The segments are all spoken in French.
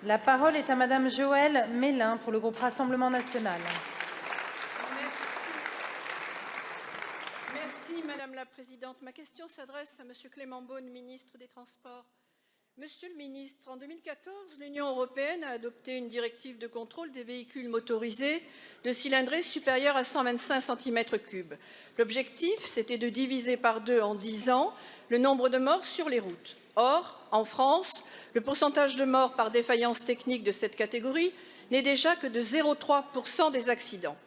La parole est à Madame Joëlle Mélin pour le groupe Rassemblement national. Merci Madame la Présidente. Ma question s'adresse à Monsieur Clément Beaune, ministre des Transports. Monsieur le ministre, en 2014, l'Union européenne a adopté une directive de contrôle des véhicules motorisés de cylindrée supérieure à 125 cm3. L'objectif, c'était de diviser par 2 en 10 ans le nombre de morts sur les routes. Or, en France, le pourcentage de morts par défaillance technique de cette catégorie n'est déjà que de 0,3% des accidents.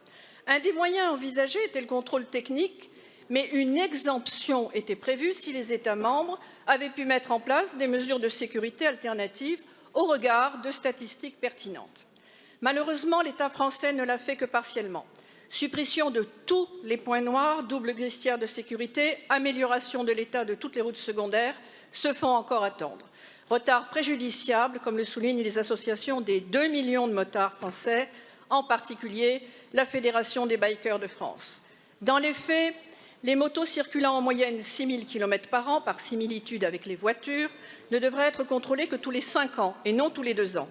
Un des moyens envisagés était le contrôle technique, mais une exemption était prévue si les États membres avaient pu mettre en place des mesures de sécurité alternatives au regard de statistiques pertinentes. Malheureusement, l'État français ne l'a fait que partiellement. Suppression de tous les points noirs, double glissière de sécurité, amélioration de l'état de toutes les routes secondaires se font encore attendre. Retard préjudiciable, comme le soulignent les associations des 2 millions de motards français, en particulier la Fédération des bikers de France. Dans les faits, les motos circulant en moyenne 6 000 km par an, par similitude avec les voitures, ne devraient être contrôlées que tous les 5 ans et non tous les 2 ans.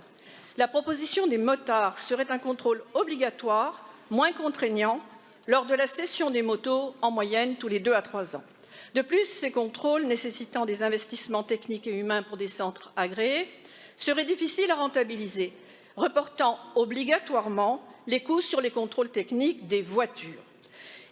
La proposition des motards serait un contrôle obligatoire, moins contraignant, lors de la cession des motos en moyenne tous les 2 à 3 ans. De plus, ces contrôles, nécessitant des investissements techniques et humains pour des centres agréés, seraient difficiles à rentabiliser, reportant obligatoirement les coûts sur les contrôles techniques des voitures.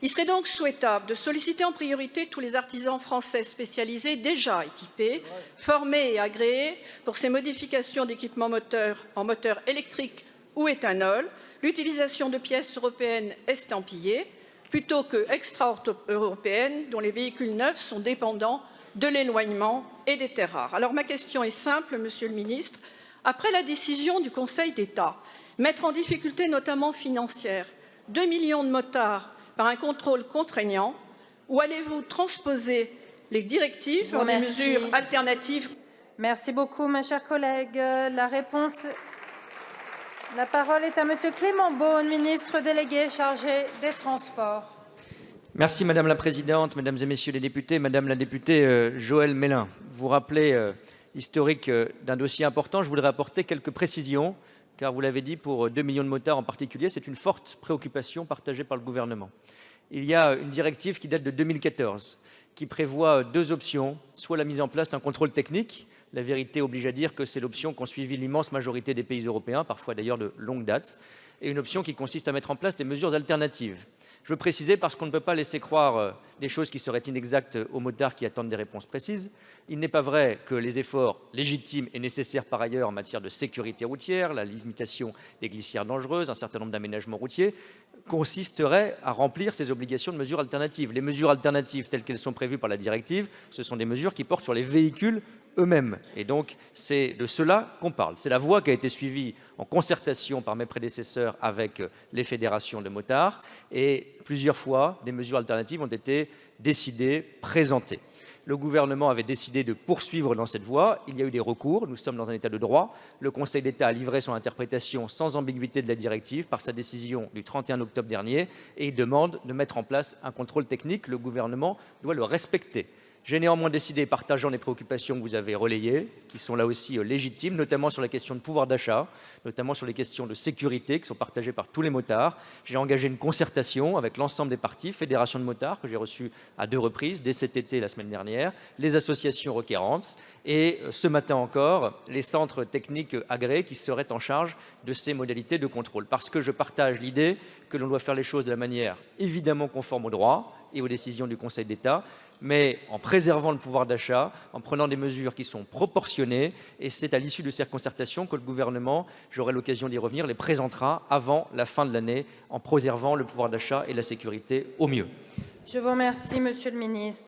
Il serait donc souhaitable de solliciter en priorité tous les artisans français spécialisés déjà équipés, formés et agréés pour ces modifications d'équipements moteurs en moteur électrique ou éthanol, l'utilisation de pièces européennes estampillées, plutôt que extra-européennes dont les véhicules neufs sont dépendants de l'éloignement et des terres rares. Alors ma question est simple, Monsieur le Ministre. Après la décision du Conseil d'État, mettre en difficulté notamment financière 2 millions de motards par un contrôle contraignant, ou allez-vous transposer les directives en des mesures alternatives? Merci beaucoup, ma chère collègue. La parole est à Monsieur Clément Beaune, ministre délégué chargé des Transports. Merci Madame la Présidente, Mesdames et Messieurs les députés. Madame la députée Joëlle Mélin, vous rappelez l'historique d'un dossier important. Je voudrais apporter quelques précisions, car vous l'avez dit, pour 2 millions de motards en particulier, c'est une forte préoccupation partagée par le gouvernement. Il y a une directive qui date de 2014, qui prévoit 2 options, soit la mise en place d'un contrôle technique. La vérité oblige à dire que c'est l'option qu'ont suivi l'immense majorité des pays européens, parfois d'ailleurs de longue date, et une option qui consiste à mettre en place des mesures alternatives. Je veux préciser parce qu'on ne peut pas laisser croire des choses qui seraient inexactes aux motards qui attendent des réponses précises. Il n'est pas vrai que les efforts légitimes et nécessaires par ailleurs en matière de sécurité routière, la limitation des glissières dangereuses, un certain nombre d'aménagements routiers, consisteraient à remplir ces obligations de mesures alternatives. Les mesures alternatives telles qu'elles sont prévues par la directive, ce sont des mesures qui portent sur les véhicules eux-mêmes. Et donc, c'est de cela qu'on parle. C'est la voie qui a été suivie en concertation par mes prédécesseurs avec les fédérations de motards. Et plusieurs fois, des mesures alternatives ont été décidées, présentées. Le gouvernement avait décidé de poursuivre dans cette voie. Il y a eu des recours. Nous sommes dans un état de droit. Le Conseil d'État a livré son interprétation sans ambiguïté de la directive par sa décision du 31 octobre dernier. Et il demande de mettre en place un contrôle technique. Le gouvernement doit le respecter. J'ai néanmoins décidé, partageant les préoccupations que vous avez relayées, qui sont là aussi légitimes, notamment sur la question de pouvoir d'achat, notamment sur les questions de sécurité qui sont partagées par tous les motards. J'ai engagé une concertation avec l'ensemble des partis, fédérations de motards que j'ai reçues à 2 reprises, dès cet été la semaine dernière, les associations requérantes et ce matin encore, les centres techniques agréés qui seraient en charge de ces modalités de contrôle. Parce que je partage l'idée que l'on doit faire les choses de la manière évidemment conforme au droit et aux décisions du Conseil d'État, mais en préservant le pouvoir d'achat, en prenant des mesures qui sont proportionnées. Et c'est à l'issue de ces concertations que le gouvernement, j'aurai l'occasion d'y revenir, les présentera avant la fin de l'année, en préservant le pouvoir d'achat et la sécurité au mieux. Je vous remercie, Monsieur le ministre.